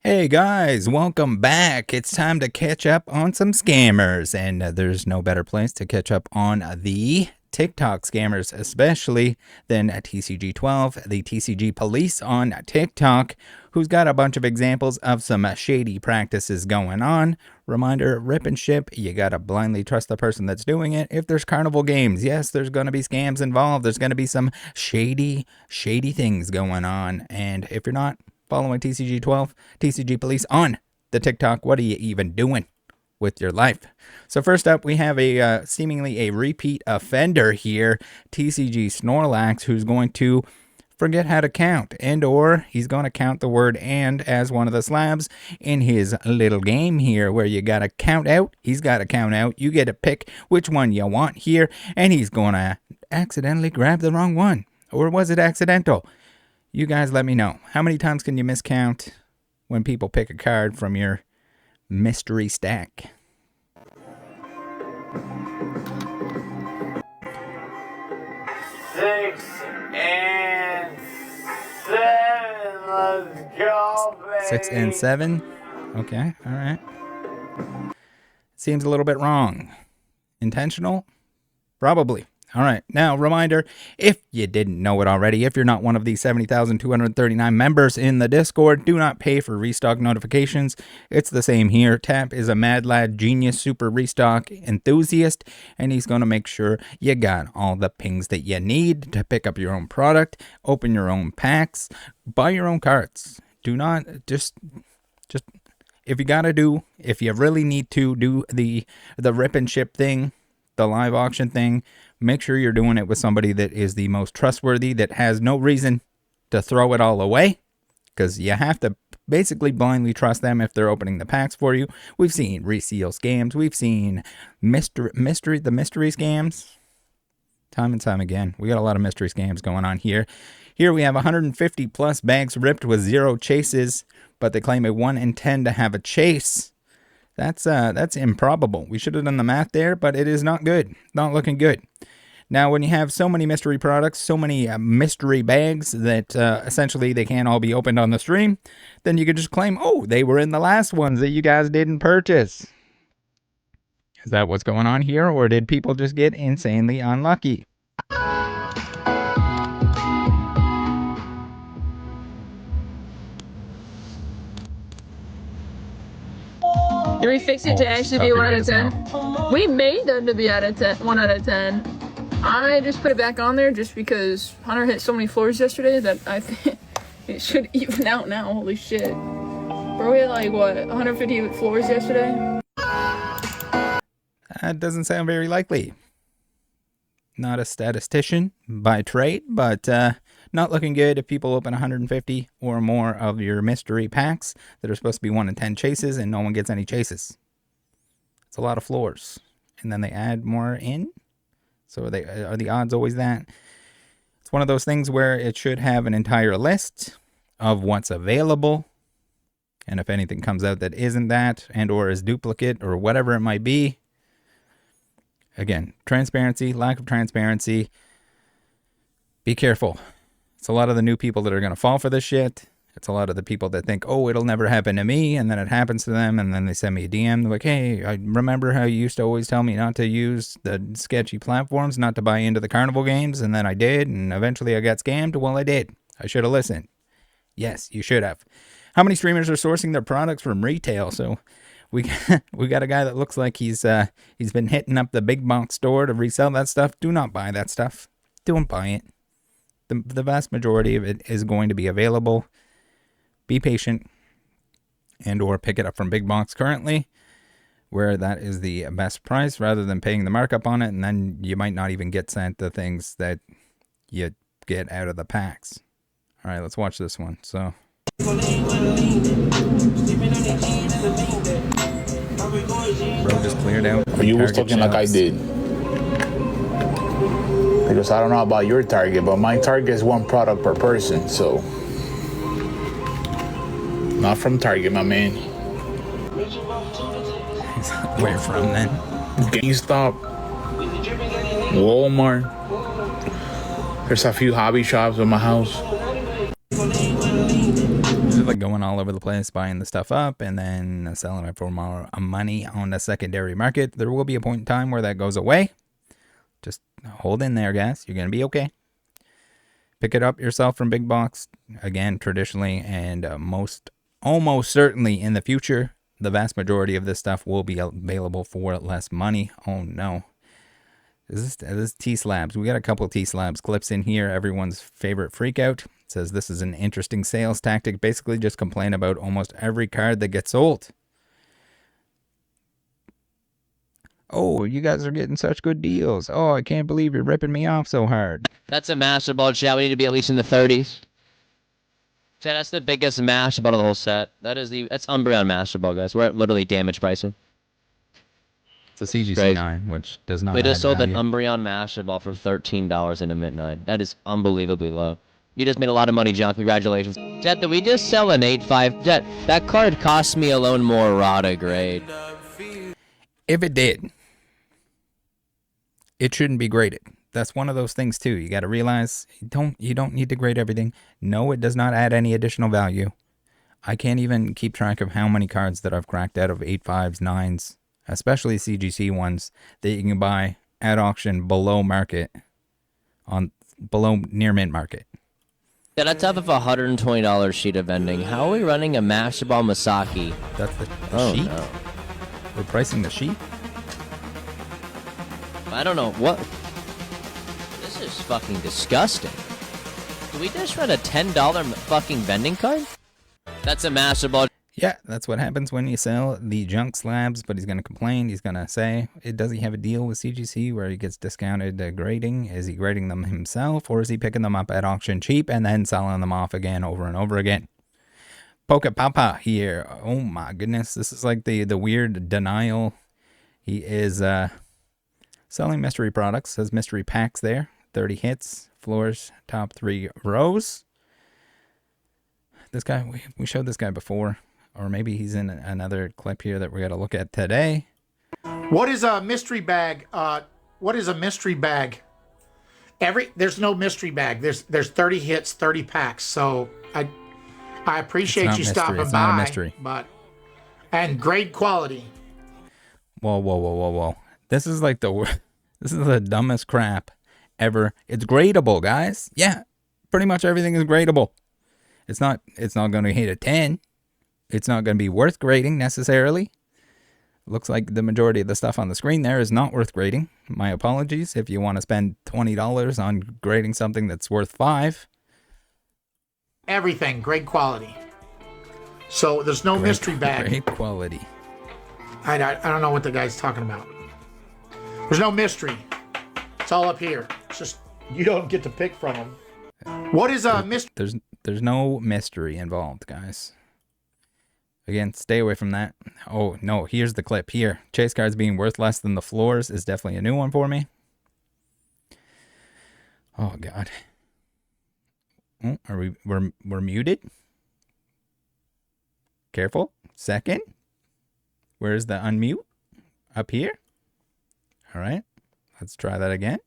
Hey guys, welcome back. It's time to catch up on some scammers, and there's no better place to catch up on the TikTok scammers, especially than TCG12, the TCG police on TikTok, who's got a bunch of examples of some shady practices going on. Reminder, rip and ship, you gotta blindly trust the person that's doing it. If there's Carnival games, yes, there's gonna be scams involved. There's gonna be some shady things going on, and if you're not following TCG12, TCG Police on the TikTok, what are you even doing with your life? So first up, we have a seemingly a repeat offender here, TCG Snorlax, who's going to forget how to count, and or he's going to count the word "and" as one of the slabs in his little game here, where you got to count out. He's got to count out. You get to pick which one you want here, and he's going to accidentally grab the wrong one. Or was it accidental? You guys let me know. How many times can you miscount when people pick a card from your mystery stack? Six and seven. Let's go, baby. 6 and 7. Okay, all right. Seems a little bit wrong. Intentional? Probably. All right. Now, reminder, if you didn't know it already, if you're not one of the 70,239 members in the Discord, do not pay for restock notifications. It's the same here. Tap is a mad lad, genius, super restock enthusiast, and he's going to make sure you got all the pings that you need to pick up your own product, open your own packs, buy your own cards. Do not just if you really need to do the rip and ship thing, the live auction thing, make sure you're doing it with somebody that is the most trustworthy, that has no reason to throw it all away, because you have to basically blindly trust them if they're opening the packs for you. We've seen reseal scams. We've seen mystery scams time and time again. We got a lot of mystery scams going on here. Here we have 150 plus bags ripped with 0 chases, but they claim a 1 in 10 to have a chase. That's improbable. We should have done the math there, but it is not good. Not looking good. Now, when you have so many mystery products, so many mystery bags that essentially they can't all be opened on the stream, then you could just claim, oh, they were in the last ones that you guys didn't purchase. Is that what's going on here, or did people just get insanely unlucky? Did we fix it to actually be 1 out of 10? We made them to be 1 out of 10. I just put it back on there just because Hunter hit so many floors yesterday that I think it should even out now. Holy shit. Bro, we had like, what, 150 floors yesterday? That doesn't sound very likely. Not a statistician by trade, but not looking good if people open 150 or more of your mystery packs that are supposed to be 1 in 10 chases and no one gets any chases. It's a lot of floors. And then they add more in. So are the odds always that? It's one of those things where it should have an entire list of what's available. And if anything comes out that isn't that, and or is duplicate or whatever it might be, again, transparency, lack of transparency. Be careful. It's a lot of the new people that are going to fall for this shit. It's a lot of the people that think, oh, it'll never happen to me, and then it happens to them, and then they send me a DM. They're like, hey, I remember how you used to always tell me not to use the sketchy platforms, not to buy into the Carnival games, and then I did, and eventually I got scammed. Well, I did. I should have listened. Yes, you should have. How many streamers are sourcing their products from retail? So we got a guy that looks like he's been hitting up the big box store to resell that stuff. Do not buy that stuff. Don't buy it. The vast majority of it is going to be available. Be patient and or pick it up from big box currently, where that is the best price, rather than paying the markup on it, and then you might not even get sent the things that you get out of the packs. All right, let's watch this one. So bro just cleared out. You was talking like I did. Because I don't know about your target, but my target is 1 product per person, so. Not from Target, my man. Where from then? GameStop, Walmart. There's a few hobby shops in my house. Is it like going all over the place, buying the stuff up and then selling it for more money on the secondary market. There will be a point in time where that goes away. Just hold in there, guys. You're going to be okay. Pick it up yourself from big box. Again, traditionally and almost certainly in the future, the vast majority of this stuff will be available for less money. Oh no. This is T-Slabs. We got a couple of T-Slabs clips in here. Everyone's favorite freakout. It says this is an interesting sales tactic. Basically just complain about almost every card that gets sold. Oh, you guys are getting such good deals. Oh, I can't believe you're ripping me off so hard. That's a Master Ball, chat. We need to be at least in the 30s. Chat, that's the biggest Master Ball of the whole set. That's Umbreon Master Ball, guys. We're at literally damage pricing. It's a CGC9, which does not We just sold value. an Umbreon Master Ball for $13 into midnight. That is unbelievably low. You just made a lot of money, John. Congratulations. Jet, did we just sell an 8.5? Jet, that card cost me alone more Rada grade. If it did, it shouldn't be graded. That's one of those things too. You got to realize you don't need to grade everything. No, it does not add any additional value. I can't even keep track of how many cards that I've cracked out of 8.5s, 9s, especially CGC ones that you can buy at auction below market, below near mint market. Yeah, that's off of a $120 sheet of vending. How are we running a Master Ball Masaki? That's the sheet? No. We're pricing the sheet? I don't know. What? This is fucking disgusting. Do we just run a $10 fucking vending card? That's a Master Ball. Yeah, that's what happens when you sell the junk slabs, but he's going to complain. He's going to say, does he have a deal with CGC where he gets discounted grading? Is he grading them himself, or is he picking them up at auction cheap and then selling them off again over and over again? Poke Papa here. Oh my goodness, this is like the weird denial. He is selling mystery products, says mystery packs there. 30 hits, floors, top 3 rows. This guy, we showed this guy before. Or maybe he's in another clip here that we got to look at today. What is a mystery bag? What is a mystery bag? There's no mystery bag. There's 30 hits, 30 packs. So I appreciate you stopping by. It's not a mystery. And great quality. Whoa. This is like this is the dumbest crap ever. It's gradable, guys. Yeah. Pretty much everything is gradable. It's not going to hit a 10. It's not going to be worth grading necessarily. Looks like the majority of the stuff on the screen there is not worth grading. My apologies if you want to spend $20 on grading something that's worth $5. Everything, great quality. So there's no mystery bag. Great quality. I don't know what the guy's talking about. There's no mystery. It's all up here. It's just, you don't get to pick from them. What is a mystery? There's no mystery involved, guys. Again, stay away from that. Oh, no, here's the clip here. Chase cards being worth less than the floors is definitely a new one for me. Oh, God. Oh, we're muted? Careful. Second. Where's the unmute? Up here? All right. Let's try that again.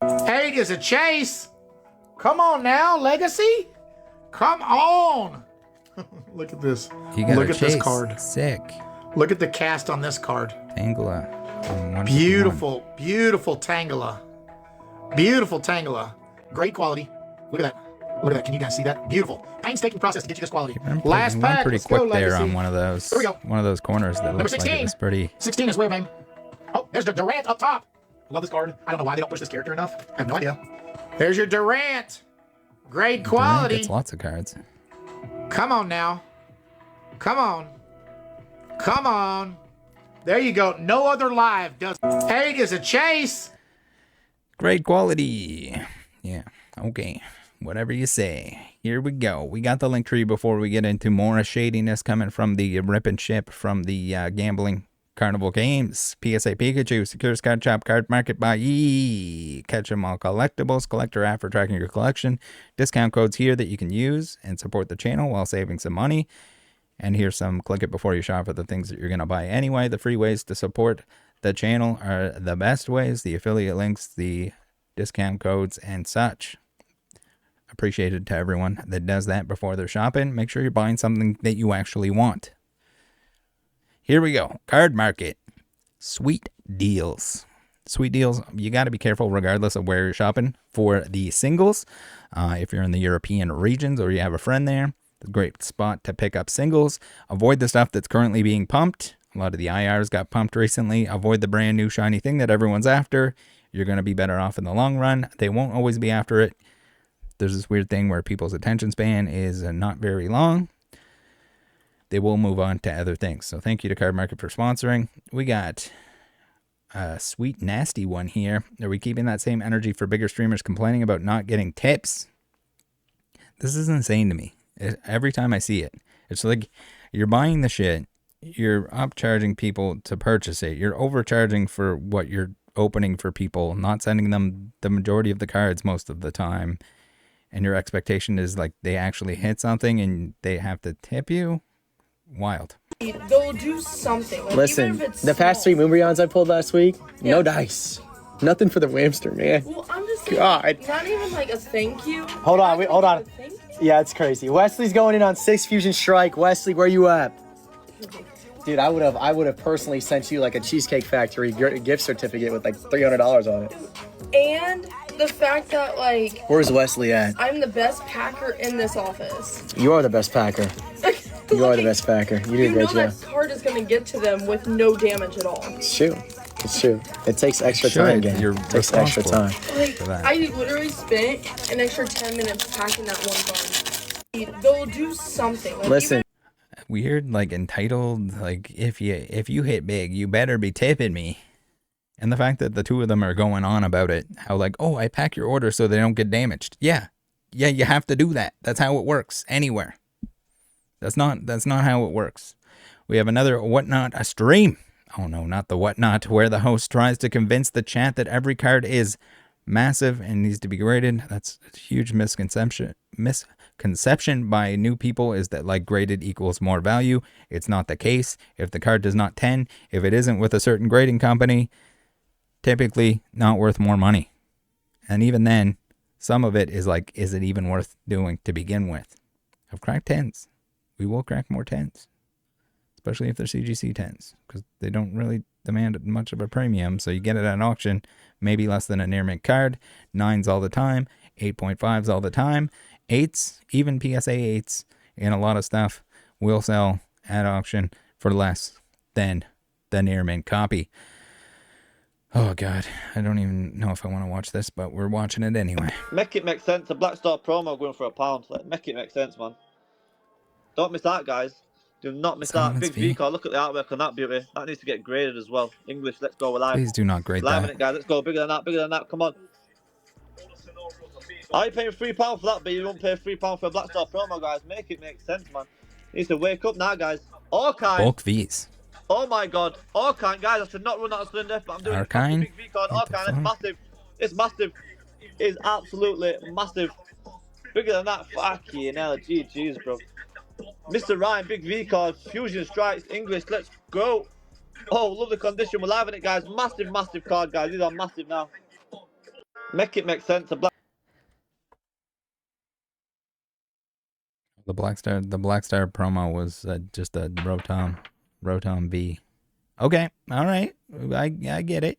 Egg is a chase. Come on now, Legacy. Come on. Look at this. Look at this card. Sick. Look at the cast on this card. Tangela. Beautiful Tangela. Beautiful Tangela. Great quality. Look at that. Look at that. Can you guys see that? Beautiful. Painstaking process to get you this quality. Last pack. Pretty quick there on one of those. Here we go. One of those corners that looks like it was pretty. 16 is where, man. Oh, there's the Durant up top. I love this card. I don't know why they don't push this character enough. I have no idea. There's your Durant. Great quality. Durant gets lots of cards. Come on now. Come on. Come on. There you go. No other live does. Egg is a chase. Great quality. Yeah. Okay. Whatever you say. Here we go. We got the link tree before we get into more shadiness coming from the rip and ship from the gambling Carnival games. PSA Pikachu, Secures Card Shop, Card Market, Buyee. Catch 'em all collectibles. Collector app for tracking your collection. Discount codes here that you can use and support the channel while saving some money. And here's some click it before you shop for the things that you're going to buy anyway. The free ways to support the channel are the best ways. The affiliate links, the discount codes, and such. appreciated to everyone that does that before they're shopping. Make sure you're buying something that you actually want. Here we go. Card market. Sweet deals. Sweet deals. You got to be careful regardless of where you're shopping for the singles. If you're in the European regions or you have a friend there, it's a great spot to pick up singles. Avoid the stuff that's currently being pumped. A lot of the IRs got pumped recently. Avoid the brand new shiny thing that everyone's after. You're going to be better off in the long run. They won't always be after it. There's this weird thing where people's attention span is not very long. They will move on to other things. So thank you to Card Market for sponsoring. We got a sweet, nasty one here. Are we keeping that same energy for bigger streamers complaining about not getting tips? This is insane to me. Every time I see it, it's like you're buying the shit. You're upcharging people to purchase it. You're overcharging for what you're opening for people, not sending them the majority of the cards most of the time. And your expectation is like they actually hit something and they have to tip you. Wild. They'll do something. Like, listen, the past 3 Moonbreons I pulled last week, no dice. Nothing for the Whamster, man. Well, I'm just saying, God. Not even like a thank you. Hold on. Yeah, it's crazy. Wesley's going in on 6 Fusion Strike. Wesley, where you at? Dude, I would have personally sent you like a Cheesecake Factory gift certificate with like $300 on it. And the fact that like, where's Wesley at? I'm the best packer in this office. You are the best packer. You are the best packer. You do a great job. That card is going to get to them with no damage at all. It's true. It's true. It takes extra time, gang. It takes extra time. Like, I literally spent an extra 10 minutes packing that one card. They'll do something. Like, listen. Weird, like entitled, like if you hit big, you better be tipping me. And the fact that the two of them are going on about it, how like, oh, I pack your order so they don't get damaged. Yeah, you have to do that. That's how it works anywhere. That's not how it works. We have another Whatnot, a stream. Oh no, not the Whatnot, where the host tries to convince the chat that every card is massive and needs to be graded. That's a huge misconception by new people, is that like graded equals more value. It's not the case. If the card does not 10, if it isn't with a certain grading company, typically not worth more money. And even then, some of it is like, is it even worth doing to begin with? I've cracked 10s. We will crack more 10s, especially if they're CGC 10s, because they don't really demand much of a premium. So you get it at an auction, maybe less than a near mint card. 9s all the time, 8.5s all the time. 8s, even PSA 8s, and a lot of stuff will sell at auction for less than the near mint copy. Oh God, I don't even know if I want to watch this, but we're watching it anyway. Make it make sense. A Black Star promo going for £1. Like, make it make sense, man. Don't miss that, guys. Do not miss that. Big V card. Look at the artwork on that beauty. That needs to get graded as well. English, let's go. We're live. Please do not grade live that. In it, guys. Let's go. Bigger than that. Bigger than that. Come on. Are you paying £3 for that, but you won't pay £3 for a Black Star promo, guys? Make it make sense, man. Needs to wake up now, guys. Archive. Bulk V's. Oh my God. Archive, guys. I should not run out of cylinder, but I'm doing Archive. Big V card. Archive. It's massive. It's massive. It's absolutely massive. Bigger than that. Fucking hell. GG's, bro. Mr. Ryan, Big V card, Fusion Strikes, English, let's go. Oh, lovely condition. We're live in it, guys. Massive, massive card, guys. These are massive now. Make it make sense. The Black Star promo was just a Rotom V. Okay, all right, I get it.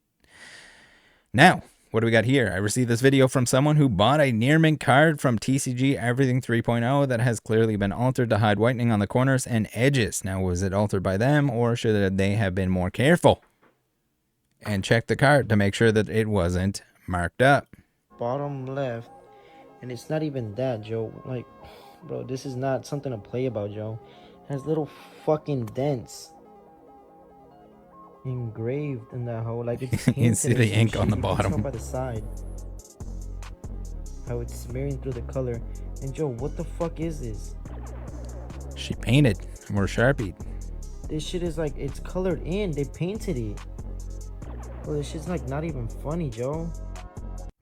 Now, what do we got here? I received this video from someone who bought a near mint card from TCG Everything 3.0 that has clearly been altered to hide whitening on the corners and edges. Now, was it altered by them, or should they have been more careful and check the card to make sure that it wasn't marked up? Bottom left, and it's not even that, Joe. Like, bro, this is not something to play about, Joe. It has little fucking dents engraved in that hole, like it's you see the ink on the bottom by the side, how it's smearing through the color. And Joe, what the fuck is this? She painted or Sharpied. This shit is like, it's colored in. They painted it. Bro, this shit's like not even funny, Joe.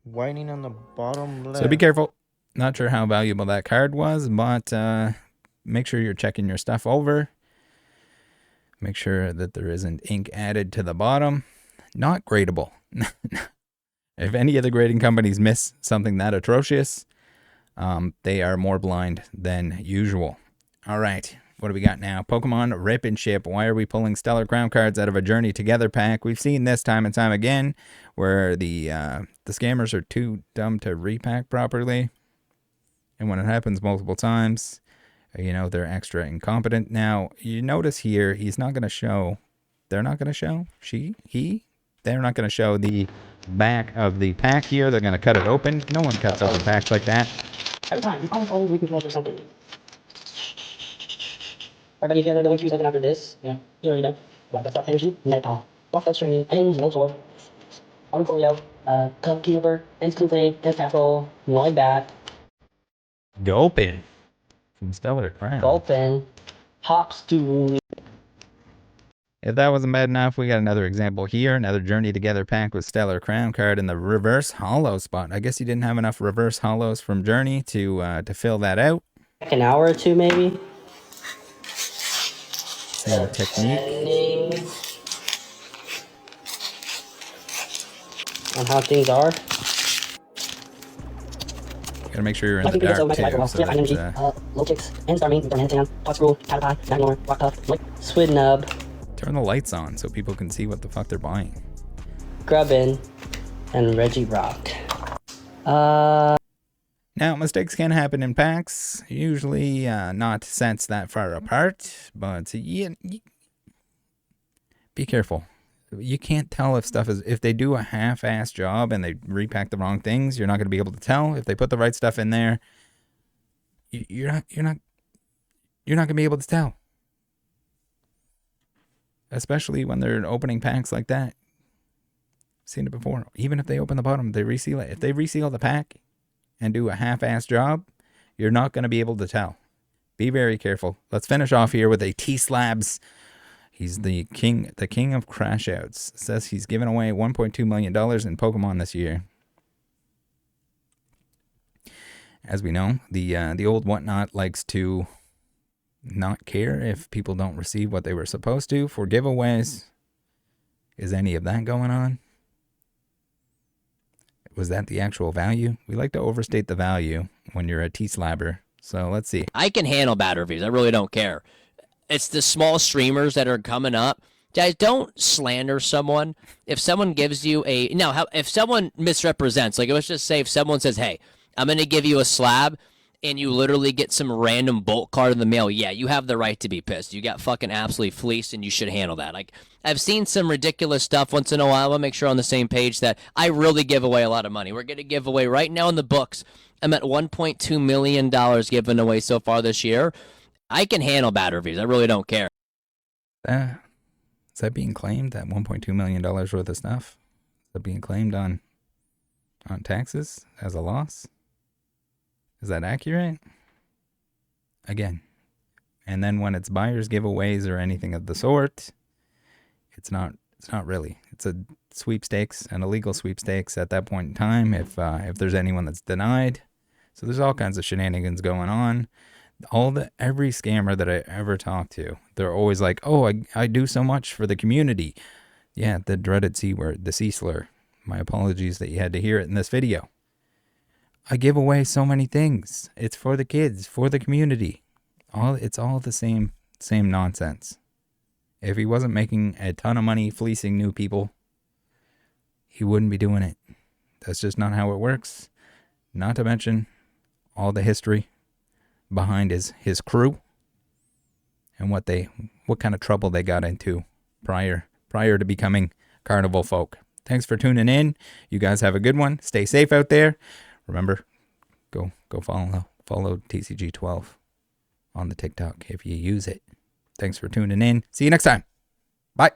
Whitening on the bottom left. So be careful. Not sure how valuable that card was, but make sure you're checking your stuff over. Make sure that there isn't ink added to the bottom. Not gradable. If any of the grading companies miss something that atrocious, they are more blind than usual. All right, what do we got now? Pokemon Rip and Ship. Why are we pulling Stellar Crown cards out of a Journey Together pack? We've seen this time and time again where the scammers are too dumb to repack properly. And when it happens multiple times, you know, they're extra incompetent. Now, you notice here, he's not going to show, they're not going to show, they're not going to show the back of the pack here. They're going to cut it open. No one cuts open packs like that. Every time, you always repeat or something. But if you have the ones after this, yeah, you already know. But that's not energy, metal. Buff that string, and no sword. Oreo, Cup Instant Flame, Castle, like that. Gulpin from Stellar Crown. Gulpin, Hops to. If that wasn't bad enough, we got another example here. Another Journey Together pack with Stellar Crown card in the reverse hollow spot. I guess you didn't have enough reverse hollows from Journey to fill that out. An hour or two, maybe. Same technique. On how things are. Gotta make sure you're in the dark too. So energy, low kicks, and starming, burn hand, tox rule, caterpie, magnor, rock tough, squid nub. Turn the lights on so people can see what the fuck they're buying. Grubbin, and Reggie Rock. Now, mistakes can happen in packs. Usually not sets that far apart, but be careful. You can't tell if stuff is, if they do a half-ass job and they repack the wrong things, you're not going to be able to tell. If they put the right stuff in there, you're not going to be able to tell. Especially when they're opening packs like that. Seen it before. Even if they open the bottom, they reseal it. If they reseal the pack and do a half-ass job, you're not going to be able to tell. Be very careful. Let's finish off here with a T-Slabs. He's the king of crash outs. Says he's given away $1.2 million in Pokemon this year. As we know, the old whatnot likes to not care if people don't receive what they were supposed to for giveaways. Is any of that going on? Was that the actual value? We like to overstate the value when you're a T-Slabber. So let's see. I can handle bad reviews. I really don't care. It's the small streamers that are coming up. Guys, don't slander someone. If someone gives you if someone misrepresents, like let's just say if someone says, hey, I'm going to give you a slab, and you literally get some random bulk card in the mail, yeah, you have the right to be pissed. You got fucking absolutely fleeced, and you should handle that. Like, I've seen some ridiculous stuff once in a while. I want to make sure on the same page that I really give away a lot of money. We're going to give away right now in the books. I'm at $1.2 million given away so far this year. I can handle bad reviews. I really don't care. Is that being claimed, that $1.2 million worth of stuff? Is that being claimed on taxes as a loss? Is that accurate? Again. And then when it's buyers giveaways or anything of the sort, it's not really. It's a sweepstakes, an illegal sweepstakes at that point in time if there's anyone that's denied. So there's all kinds of shenanigans going on. Every scammer that I ever talk to, they're always like, oh, I do so much for the community. Yeah, the dreaded C word, the C slur. My apologies that you had to hear it in this video. I give away so many things. It's for the kids, for the community. It's all the same nonsense. If he wasn't making a ton of money fleecing new people, he wouldn't be doing it. That's just not how it works. Not to mention all the history behind his crew and what kind of trouble they got into prior to becoming Carnival folk. Thanks for tuning in. You guys have a good one. Stay safe out there. Remember, go follow TCG12 on the TikTok if you use it. Thanks for tuning in. See you next time. Bye.